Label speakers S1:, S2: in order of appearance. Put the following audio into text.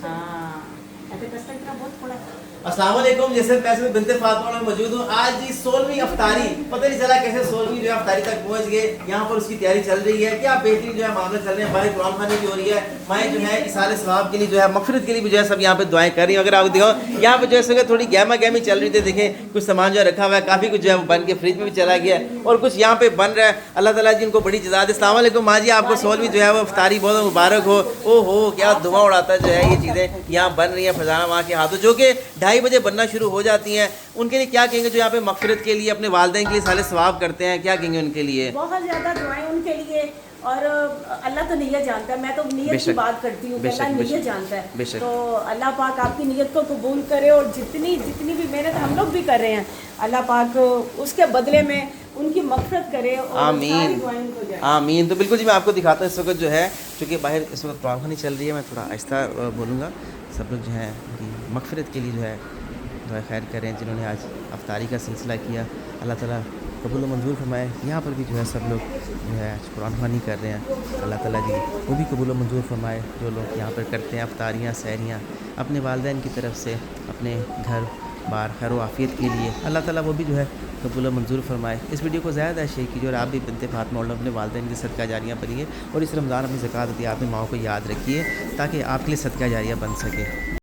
S1: हाँ, ऐसे कस्टर्ड का बहुत थोड़ा।
S2: अस्सलाम वालेकुम। जैसे पैसे में बिनते फातिमा में मौजूद हूँ। आज जी 16वीं अफ्तारी, पता नहीं चला कैसे 16वीं जो है अफ्तारी तक पहुँच गए। यहाँ पर उसकी तैयारी चल रही है, क्या बेहतरीन जो है मामले चल रहे हैं। भाई कुरान खानी भी हो रही है, माएँ जो है इसाले सवाब के लिए जो है मगफिरत के लिए भी जो है सब यहाँ पे दुआएं कर रही हैं। अगर आप दिखाओ यहाँ पे जो है सके थोड़ी गहमा गहमी चल रही थी। देखें कुछ सामान जो है रखा हुआ है, काफ़ी कुछ जो है वो बन के फ्रिज में भी चला गया है और कुछ यहाँ पे बन रहा है। अल्लाह ताला जी उनको बड़ी जज़ा दे। अस्सलाम वालेकुम माँ जी, आपको 16वीं जो है वो अफ्तारी बहुत मुबारक हो। ओ हो क्या धुआं उड़ाता जो है ये चीज़ें यहाँ बन रही हैं फजाना माँ के हाथों, जो कि 2:30 बजे बनना शुरू हो जाती हैं। उनके लिए क्या कहेंगे जो यहाँ पे मगफिरत के लिए अपने वालिदैन के लिए साले सवाब करते हैं, क्या कहेंगे उनके लिए?
S1: बहुत ज़्यादा दुआएं उनके लिए। और अल्लाह तो नीयत जानता है, मैं तो नीयत की बात करती हूँ, अल्लाह नीयत जानता है। तो अल्लाह पाक आपकी नीयत को कबूल करे और जितनी भी मेहनत हम लोग भी कर रहे हैं, अल्लाह पाक उसके बदले में उनकी मगफिरत करे और
S2: आमीन आमीन। तो बिल्कुल जी मैं आपको दिखाता हूँ इस वक्त जो है, चूँकि बाहर इस वक्त कुरान खानी चल रही है, मैं थोड़ा आहिस्ता बोलूँगा। सब लोग जो है उनकी मगफिरत के लिए जो है दुआ खैर करें जिन्होंने आज अफ्तारी का सिलसिला किया। अल्लाह ताला कबूल मंजूर फरमाए। यहाँ पर भी जो है सब लोग जो है आज कुरान ख़वानी कर रहे हैं, अल्लाह ताला जी वो भी कबूल मंजूर फरमाए। जो लोग यहाँ पर करते हैं अफ्तारियाँ सहरियाँ अपने वालिदैन की तरफ से अपने घर बार खैर आफ़ियत के लिए, अल्लाह ताला वो भी जो है कबूल मंजूर फरमाए। इस वीडियो को ज़्यादा शेयर कीजिए और आप भी बिनते फातिमा अपने वालिदैन की सदका जारियाँ बनिए और इस रमज़ान अपनी ज़कात अतिया अपनी माओ को याद रखिए ताकि आपके लिए सदका जारिया बन सके।